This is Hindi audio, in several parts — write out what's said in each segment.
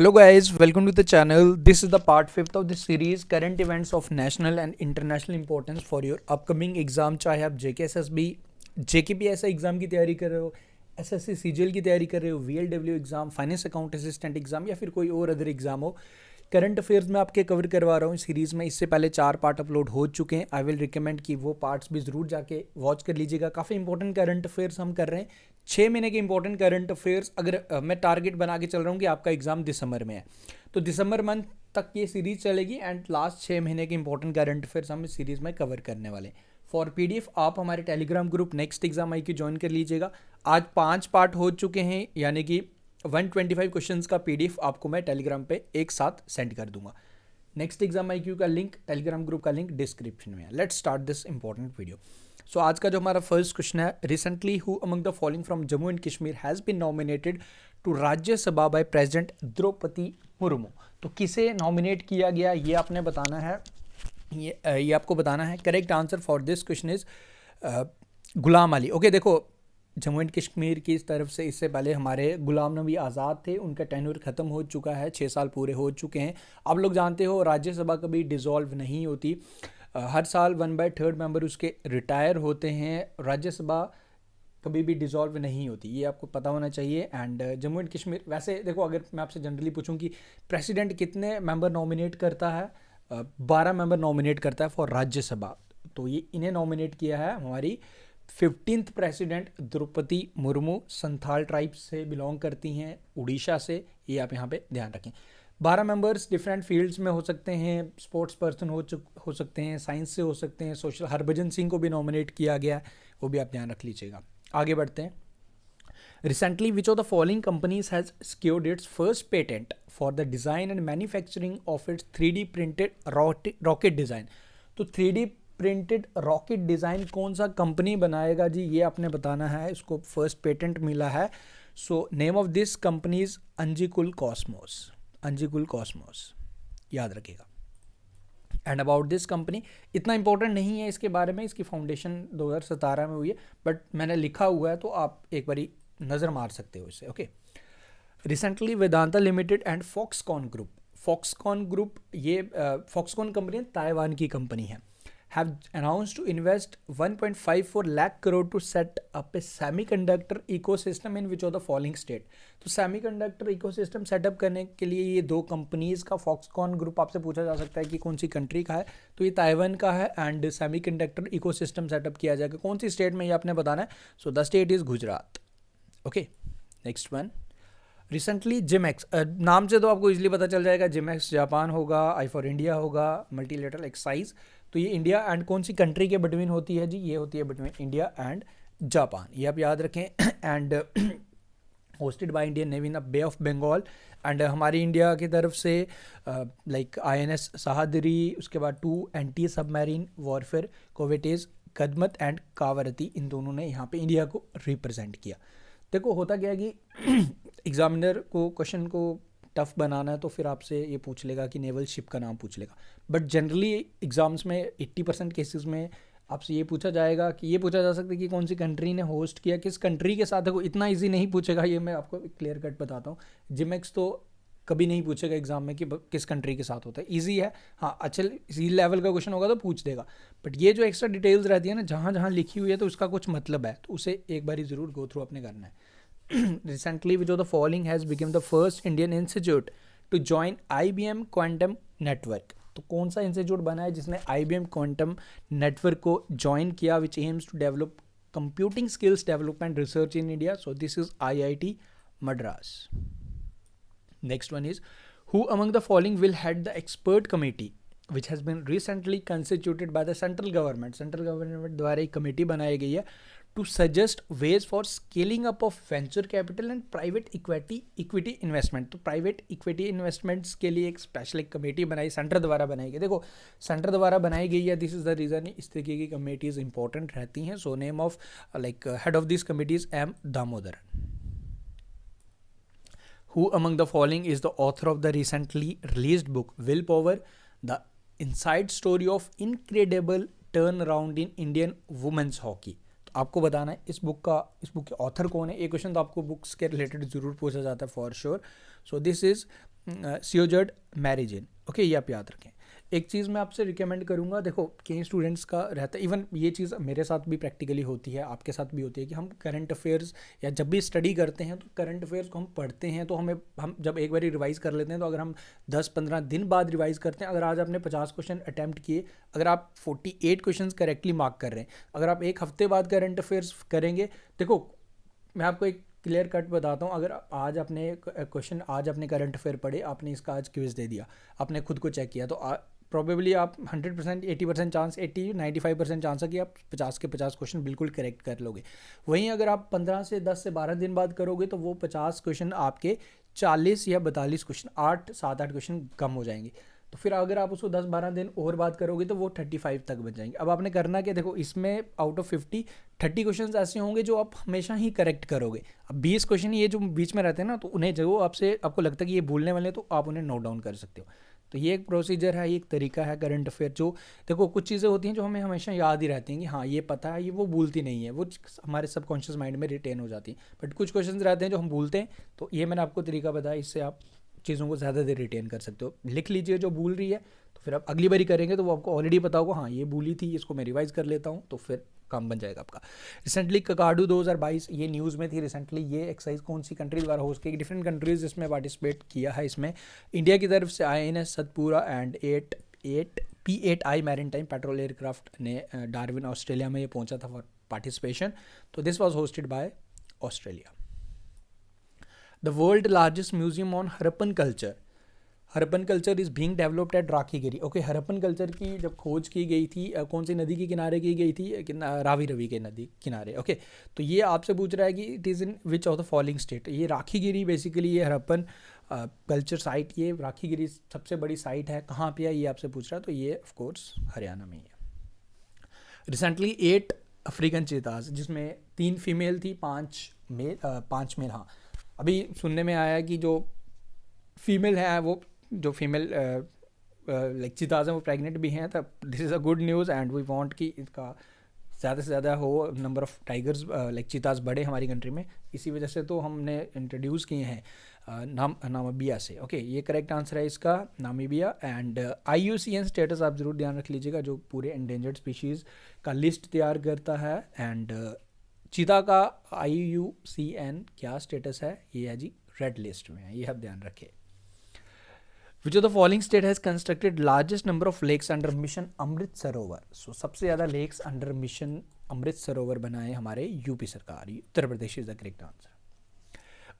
Hello guys, welcome to the channel. This is the part 5th of the series current events of national and international importance for your upcoming exam. चाहे आप JKSSB, JKPSI एग्जाम की तैयारी कर रहे हो, SSC CGL की तैयारी कर रहे हो, VLW exam, finance account assistant exam या फिर कोई और अदर एग्जाम हो, करंट अफेयर्स में आपके कवर करवा रहा हूँ सीरीज़ में। इससे पहले 4 पार्ट अपलोड हो चुके हैं। आई विल रिकमेंड कि वो पार्ट्स भी ज़रूर जाके वॉच कर लीजिएगा। काफ़ी इंपॉर्टेंट करंट अफेयर्स हम कर रहे हैं, 6 महीने के इंपॉर्टेंट करंट अफेयर्स। अगर मैं टारगेट बना के चल रहा हूँ कि आपका एग्जाम दिसंबर में है, तो दिसंबर मंथ तक ये सीरीज़ चलेगी एंड लास्ट 6 महीने के इंपॉर्टेंट करंट अफेयर्स हम इस सीरीज़ में कवर करने वाले हैं। फॉर PDF आप हमारे टेलीग्राम ग्रुप नेक्स्ट एग्जाम आई की ज्वाइन कर लीजिएगा। आज 5 पार्ट हो चुके हैं, यानी कि 125 क्वेश्चंस का PDF आपको मैं टेलीग्राम पे एक साथ सेंड कर दूंगा। नेक्स्ट एग्जाम IQ का लिंक, टेलीग्राम ग्रुप का लिंक डिस्क्रिप्शन में है। Let's start this important video. So आज का जो हमारा फर्स्ट क्वेश्चन है, recently who among the following from Jammu and Kashmir has been nominated to Rajya Sabha by president Draupadi Murmu. तो किसे नॉमिनेट किया गया ये आपने बताना है, ये आपको बताना है। Correct answer for this question is Ghulam Ali. Okay, देखो जम्मू एंड कश्मीर की तरफ से इससे पहले हमारे गुलाम नबी आज़ाद थे, उनका टेन्योर ख़त्म हो चुका है, 6 साल पूरे हो चुके हैं। आप लोग जानते हो राज्यसभा कभी डिज़ोल्व नहीं होती, हर साल 1/3 मेंबर उसके रिटायर होते हैं। राज्यसभा कभी भी डिज़ोल्व नहीं होती, ये आपको पता होना चाहिए। एंड जम्मू एंड कश्मीर, वैसे देखो अगर मैं आपसे जनरली पूछूं कि प्रेसिडेंट कितने मेंबर नॉमिनेट करता है, 12 मेंबर नॉमिनेट करता है फॉर राज्यसभा। तो ये इन्हें नॉमिनेट किया है हमारी 15th president Draupadi Murmu. Santhal tribe से बिलोंग करती हैं, उड़ीसा से, ये आप यहाँ पे ध्यान रखें। 12 मेंबर्स डिफरेंट फील्ड्स में हो सकते हैं, स्पोर्ट्स पर्सन हो सकते हैं, साइंस से हो सकते हैं, सोशल। हरभजन सिंह को भी नॉमिनेट किया गया है, वो भी आप ध्यान रख लीजिएगा। आगे बढ़ते हैं। Recently, which of the following companies has secured its first patent for the design and manufacturing of its 3D printed rocket design? तो 3D प्रिंटेड रॉकेट डिज़ाइन कौन सा कंपनी बनाएगा जी, ये आपने बताना है। इसको फर्स्ट पेटेंट मिला है। So name of this company is Anjikul Cosmos. Anjikul Cosmos याद रखिएगा। एंड अबाउट दिस कंपनी इतना इंपॉर्टेंट नहीं है इसके बारे में, इसकी फाउंडेशन 2017 में हुई है, बट मैंने लिखा हुआ है तो आप एक बारी नज़र मार सकते हो इसे। Okay, recently Vedanta limited and Foxconn group, Foxconn group, ये फॉक्सकॉन कंपनी ताइवान की कंपनी है, have announced to invest 1.54 lakh crore to set up a semiconductor ecosystem in which of the following state? तो सेमीकंडक्टर इकोसिस्टम सेटअप करने के लिए ये दो कंपनीज का, फॉक्सकॉन ग्रुप आपसे पूछा जा सकता है कि कौन सी कंट्री का है, तो ये ताइवान का है। एंड सेमीकंडक्टर इकोसिस्टम सेटअप किया जाएगा कौन सी स्टेट में, ये आपने बताना है। So the state is Gujarat. Okay, next one. Recently JIMEX, नाम से तो आपको इजीली पता चल जाएगा, जिमेक्स जापान होगा, आई फॉर इंडिया होगा, मल्टीलेटरल एक्सरसाइज। तो ये इंडिया एंड कौन सी कंट्री के बिटवीन होती है जी, ये होती है बिटवीन इंडिया एंड जापान, ये आप याद रखें। And hosted by Indian navy in Bay of Bengal. And हमारी इंडिया की तरफ से लाइक INS सहादरी, उसके बाद 2 anti submarine warfare corvettes Kadmatt and Kavaratti, इन दोनों ने यहाँ पे इंडिया को रिप्रेजेंट किया। देखो होता क्या है कि एग्जामिनर को क्वेश्चन को टफ बनाना है तो फिर आपसे ये पूछ लेगा कि नेवल शिप का नाम पूछ लेगा, बट जनरली एग्जाम्स में 80% केसेस में आपसे ये पूछा जाएगा कि, ये पूछा जा सकता है कि कौन सी कंट्री ने होस्ट किया, किस कंट्री के साथ है। वो इतना इजी नहीं पूछेगा, ये मैं आपको क्लियर कट बताता हूँ। जिमेक्स तो कभी नहीं पूछेगा एग्जाम में कि किस कंट्री के साथ होता है, ईजी है। हाँ, अच्छा इसी लेवल का क्वेश्चन होगा तो पूछ देगा, बट ये जो एक्स्ट्रा डिटेल्स रहती है ना, जहाँ जहाँ लिखी हुई है तो उसका कुछ मतलब है, तो उसे एक बार ज़रूर गो थ्रू अपने करना है। Recently, which of the following has become the first Indian institute to join IBM Quantum Network? तो कौन सा इंस्टीट्यूट बना है जिसने IBM Quantum Network को ज्वाइन किया, which aims to develop computing skills development research in India? So this is IIT Madras. Next one is, who among the following will head the expert committee which has been recently constituted by the central government? Central government द्वारा एक कमेटी बनाई गई है to suggest ways for scaling up of venture capital and private equity investment. तो प्राइवेट इक्विटी इन्वेस्टमेंट्स के लिए एक स्पेशल एक कमेटी बनाई, सेंटर द्वारा बनाई गई। देखो सेंटर द्वारा बनाई गई है, दिस इज द रीज़न इस तरीके की कमेटीज इंपॉर्टेंट रहती हैं। सो name of like head of this committees M Damodaran. Who among the following is the author of the recently released book Willpower, the inside story of incredible turnaround in Indian women's hockey? आपको बताना है इस बुक के ऑथर कौन है। एक क्वेश्चन तो आपको बुक्स के रिलेटेड ज़रूर पूछा जाता है for sure. So this is Sjoerd marriage in. Okay, ये आप याद रखें। एक चीज़ मैं आपसे रिकमेंड करूँगा, देखो कई स्टूडेंट्स का रहता है, इवन ये चीज़ मेरे साथ भी प्रैक्टिकली होती है, आपके साथ भी होती है, कि हम करंट अफेयर्स या जब भी स्टडी करते हैं तो करंट अफेयर्स को हम पढ़ते हैं तो हम जब एक बार रिवाइज कर लेते हैं, तो अगर हम 10-15 दिन बाद रिवाइज करते हैं, अगर आज आपने 50 क्वेश्चन अटैम्प्ट किए, अगर आप 48 क्वेश्चन करेक्टली मार्क कर रहे हैं, अगर आप एक हफ्ते बाद करंट अफेयर्स करेंगे, देखो मैं आपको एक क्लियर कट बताता हूँ, अगर आज आपने क्वेश्चन, आज आपने करंट अफेयर पढ़े, आपने इसका आज क्विज दे दिया, आपने खुद को चेक किया, तो प्रॉबेबली आप 100%, 80% चांस, 95% चांस है कि आप 50 के 50 क्वेश्चन बिल्कुल करेक्ट कर लोगे। वहीं अगर आप 15 से 10 से 12 दिन बाद करोगे तो वो 50 क्वेश्चन आपके 40 या 42 क्वेश्चन, 7-8 क्वेश्चन कम हो जाएंगे। तो फिर अगर आप उसको 10-12 दिन और बात करोगे तो वो 35 तक बच जाएंगे। अब आपने करना क्या, देखो इसमें आउट ऑफ 50 30 क्वेश्चन ऐसे होंगे जो आप हमेशा ही करेक्ट करोगे। अब 20 क्वेश्चन ये जो बीच में रहते हैं ना, तो उन्हें जो आपको लगता है कि ये भूलने वाले हैं, तो आप उन्हें नोट डाउन कर सकते हो। तो ये एक प्रोसीजर है, ये एक तरीका है करंट अफेयर। जो देखो कुछ चीज़ें होती हैं जो हमें हमेशा याद ही रहती हैं कि हाँ ये पता है, ये वो भूलती नहीं है, वो हमारे सबकॉन्शियस माइंड में रिटेन हो जाती हैं। बट कुछ क्वेश्चन रहते हैं जो हम भूलते हैं, तो ये मैंने आपको तरीका बताया, इससे आप चीज़ों को ज़्यादा देर रिटेन कर सकते हो। लिख लीजिए जो भूल रही है, तो फिर आप अगली बारी करेंगे तो वो आपको ऑलरेडी पता होगा, हाँ ये भूली थी, इसको मैं रिवाइज कर लेता हूँ, तो फिर काम बन जाएगा आपका। रिसेंटली ककाडू 2022 ये न्यूज़ में थी रिसेंटली। ये एक्सरसाइज कौन सी कंट्री द्वारा होस्ट की, डिफरेंट कंट्रीज जिसमें पार्टिसिपेट किया है। इसमें इंडिया की तरफ से INS Satpura and P8I maritime patrol aircraft ने डार्विन ऑस्ट्रेलिया में ये पहुंचा था फॉर पार्टिसिपेशन। तो this was hosted by Australia. The world largest museum on Harappan culture, Harappan culture is being developed at Rakhigarhi. Okay, Harappan culture की जब खोज की गई थी, कौन सी नदी के किनारे की गई थी, रावी रवि के नदी किनारे। ओके, तो ये आपसे पूछ रहा है कि it is in which of the following state. ये राखीगिरी बेसिकली, ये हरप्पन कल्चर साइट, ये राखीगिरी सबसे बड़ी साइट है, कहाँ पे है ये आपसे पूछ रहा है, तो ये ऑफ कोर्स हरियाणा में ही है। रिसेंटली 8 अफ्रीकन चीताज, जिसमें 3 फीमेल थी, 5 मेल। हाँ, अभी सुनने में आया कि जो फीमेल है, वो जो फीमेल लाइक चीताज हैं वो प्रेग्नेंट भी हैं। तब this is a good news and we want कि इसका ज़्यादा से ज़्यादा हो, number of tigers like cheetahs बढ़े हमारी कंट्री में। इसी वजह से तो हमने इंट्रोड्यूस किए हैं नामीबिया से। ओके, ये करेक्ट आंसर है इसका, नामीबिया। एंड IUCN स्टेटस आप ज़रूर ध्यान रख लीजिएगा, जो पूरे एंडेंजर्ड स्पीशीज़ का लिस्ट तैयार करता है। एंड चीता का IUCN क्या स्टेटस है, ये है जी रेड लिस्ट में है, ये आप ध्यान रखें। Which of the following state has constructed largest number of lakes under mission Amrit Sarovar? So सबसे ज़्यादा lakes under mission Amrit Sarovar बनाए हमारे यूपी सरकार, Uttar Pradesh is the correct answer.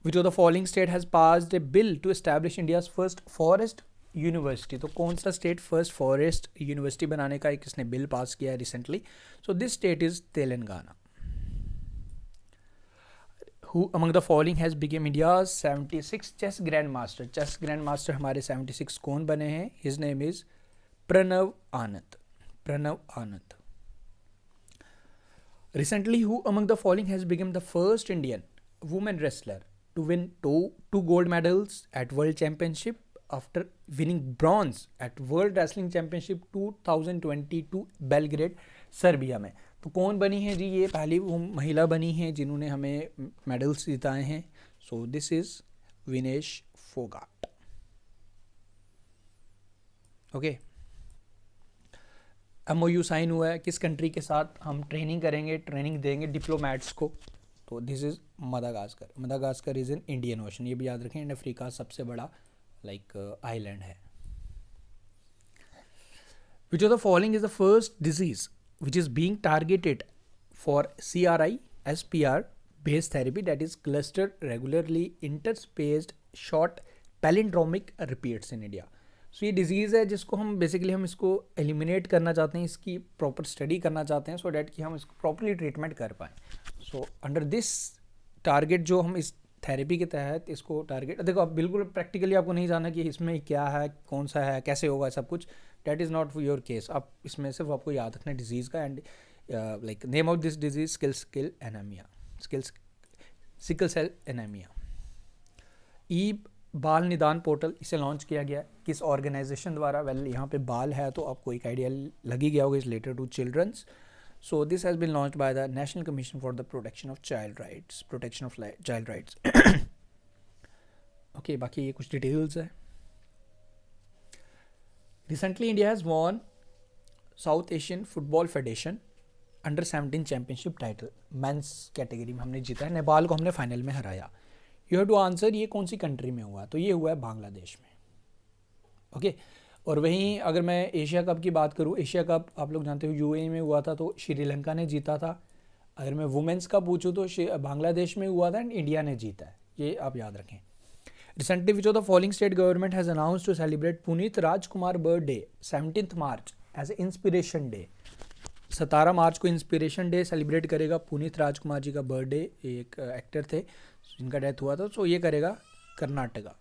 Which of the following state has passed a bill to establish India's first forest university? तो कौन सा state first forest university बनाने का एक इसने बिल पास किया है recently? So this state is Telangana. Who among the following has become India's 76 chess grandmaster? Chess grandmaster हमारे 76 कौन बने हैं? His name is Pranav Anand. Pranav Anand. Recently, who among the following has become the first Indian women wrestler to win two gold medals at World Championship after winning bronze at World Wrestling Championship 2022 Belgrade Serbia में? तो कौन बनी है जी? ये पहली वो महिला बनी है जिन्होंने हमें मेडल्स जिताए हैं। So this is Vinesh Phogat. Okay, MOU sign हुआ है, किस कंट्री के साथ हम ट्रेनिंग करेंगे, ट्रेनिंग देंगे डिप्लोमेट्स को? तो this is Madagascar. Madagascar is in Indian ocean, ये भी याद रखें, एंड अफ्रीका सबसे बड़ा आइलैंड है। विच of the following is the first disease which is being targeted for CRI-SPR based therapy, that is clustered regularly interspaced short palindromic repeats in India? So ये डिजीज़ है जिसको हम बेसिकली हम इसको एलिमिनेट करना चाहते हैं, इसकी प्रॉपर स्टडी करना चाहते हैं, सो डैट कि हम इसको प्रॉपरली ट्रीटमेंट कर पाएँ। सो अंडर दिस टारगेट जो हम इस थेरेपी के तहत इसको टारगेट, देखो अब बिल्कुल प्रैक्टिकली आपको नहीं जाना कि इसमें क्या है, कौन सा है, कैसे होगा, सब कुछ that is not your case. आप इसमें सिर्फ आपको याद रखना है डिजीज़ का, and like name of this disease sickle cell anaemia. E Bal Nidan portal, इसे लॉन्च किया गया किस ऑर्गेनाइजेशन द्वारा? वेल यहाँ पे बाल है तो आपको एक आइडिया लग ही गया होगा, is related to childrens. So this has been launched by the national commission for the protection of child rights. Okay, बाकी ये कुछ डिटेल्स है। Recently India has won south Asian football federation under 17 championship title men's category में हमने जीता है, नेपाल को हमने फाइनल में हराया। यू हैव टू आंसर ये कौन सी कंट्री में हुआ, तो ये हुआ है बांग्लादेश में। ओके और वहीं अगर मैं एशिया कप की बात करूँ, एशिया कप आप लोग जानते हो यूएई में हुआ था, तो श्रीलंका ने जीता था। अगर मैं वुमेंस का पूछूँ तो बांग्लादेश में हुआ था एंड इंडिया ने जीता है, ये आप याद रखें। Recently which of the following state government has announce to celebrate Puneet Rajkumar birthday 17 March as a inspiration day. 17 March को इंस्पिरेशन डे सेलिब्रेट करेगा। पुनीत राजकुमार जी का बर्थडे, एक एक्टर थे जिनका डेथ हुआ था, सो ये करेगा Karnataka.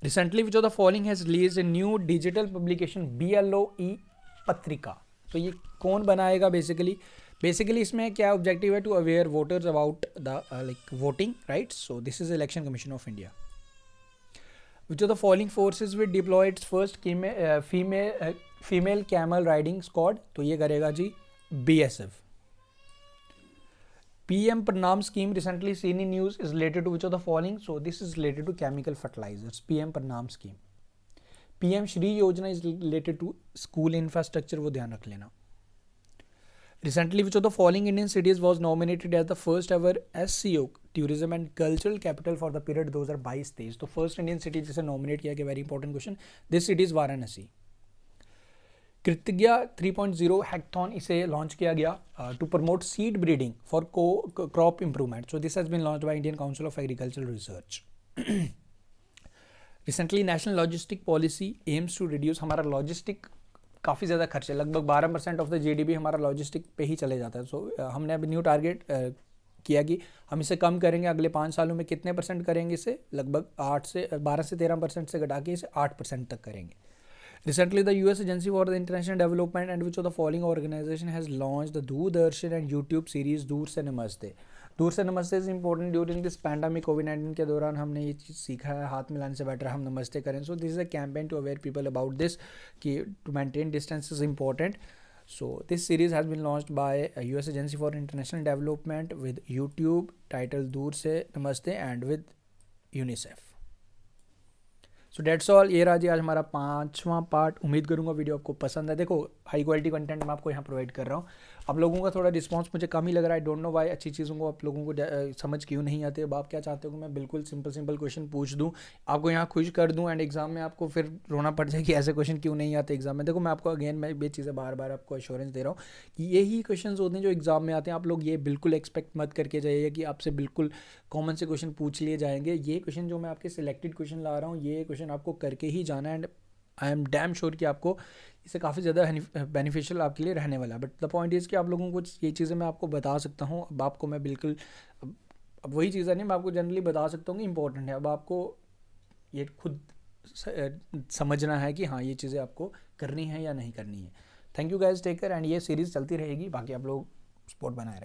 Recently which of the following has release a new digital publication BLOE पत्रिका। तो ये कौन बनाएगा बेसिकली इसमें क्या ऑब्जेक्टिव है, to aware voters about the like voting right. So this is election commission of India. Which of the following forces will deploy its first female camel riding squad, तो ये करेगा जी BSF। PM Pranam scheme recently seen in news is related to which of the following, so this is related to chemical fertilizers, PM Pranam scheme। PM Shri योजना is related to school infrastructure, वो ध्यान रख लेना। Recently which of the following Indian cities was nominated as the first ever SCO tourism and cultural capital for the period 2022-23, तो first Indian city जिसे nominate किया गया, very important question, this city is Varanasi. Kritagya 3.0 hackathon इसे लॉन्च किया गया to promote seed breeding for crop improvement, so this has been launched by Indian council of agricultural research. Recently national logistic policy aims to reduce, हमारा लॉजिस्टिक काफ़ी ज़्यादा खर्च है, लगभग 12% ऑफ द GDP हमारा लॉजिस्टिक पे ही चले जाता है। सो हमने अभी न्यू टारगेट किया कि हम इसे कम करेंगे, अगले 5 सालों में कितने % करेंगे इसे, लगभग 12 से 13% से घटा के इसे 8% तक करेंगे। Recently, the US Agency for the International Development and which of the following organization has launched the Doordarshan and YouTube series दूर से नमस्ते। दूर से नमस्ते is important during this pandemic कोविड-19 के दौरान हमने ये चीज़ सीखा है, हाथ मिलाने से बेटर हम नमस्ते करें। So this is a campaign to aware people about this कि to maintain distance is important. So this series has been launched by US Agency for International Development with YouTube titled दूर से नमस्ते and with UNICEF। So that's all, ये रहा जी आज हमारा 5वां पार्ट। उम्मीद करूंगा वीडियो आपको पसंद है। देखो हाई क्वालिटी कंटेंट मैं आपको यहाँ प्रोवाइड कर रहा हूँ। आप लोगों का थोड़ा रिस्पांस मुझे कम ही लग रहा है, आई डोंट नो वाई। अच्छी चीज़ों को आप लोगों को समझ क्यों नहीं आते। अब आप क्या चाहते हो कि मैं बिल्कुल सिंपल क्वेश्चन पूछ दूँ, आपको यहाँ खुश कर दूँ एंड एग्जाम में आपको फिर रोना पड़ जाए कि ऐसे क्वेश्चन क्यों नहीं आते एग्जाम में। देखो मैं आपको अगेन मैं ये चीज़ें बार आपको एश्योरेंस दे रहा हूँ कि यही क्वेश्चन होते हैं जो एग्जाम में आते हैं। आप लोग ये बिल्कुल एक्सपेक्ट मत करके जाइए कि आपसे बिल्कुल कॉमन से क्वेश्चन पूछ लिए जाएंगे। ये क्वेश्चन जो मैं आपके सिलेक्टेड क्वेश्चन ला रहा हूँ, ये क्वेश्चन आपको करके ही जाना है and I am damn sure कि आपको इससे काफ़ी ज़्यादा बेनिफिशियल आपके लिए रहने वाला है। बट द पॉइंट इज़ कि आप लोगों को ये चीज़ें मैं आपको बता सकता हूँ। अब आपको मैं बिल्कुल अब वही चीज़ है नहीं, मैं आपको जनरली बता सकता हूँ कि इंपॉर्टेंट है। अब आपको ये खुद समझना है कि हाँ ये चीज़ें आपको करनी है या नहीं करनी है। Thank you guys, take care and ये सीरीज़ चलती रहेगी। बाकी आप लोग सपोर्ट बनाए रखें।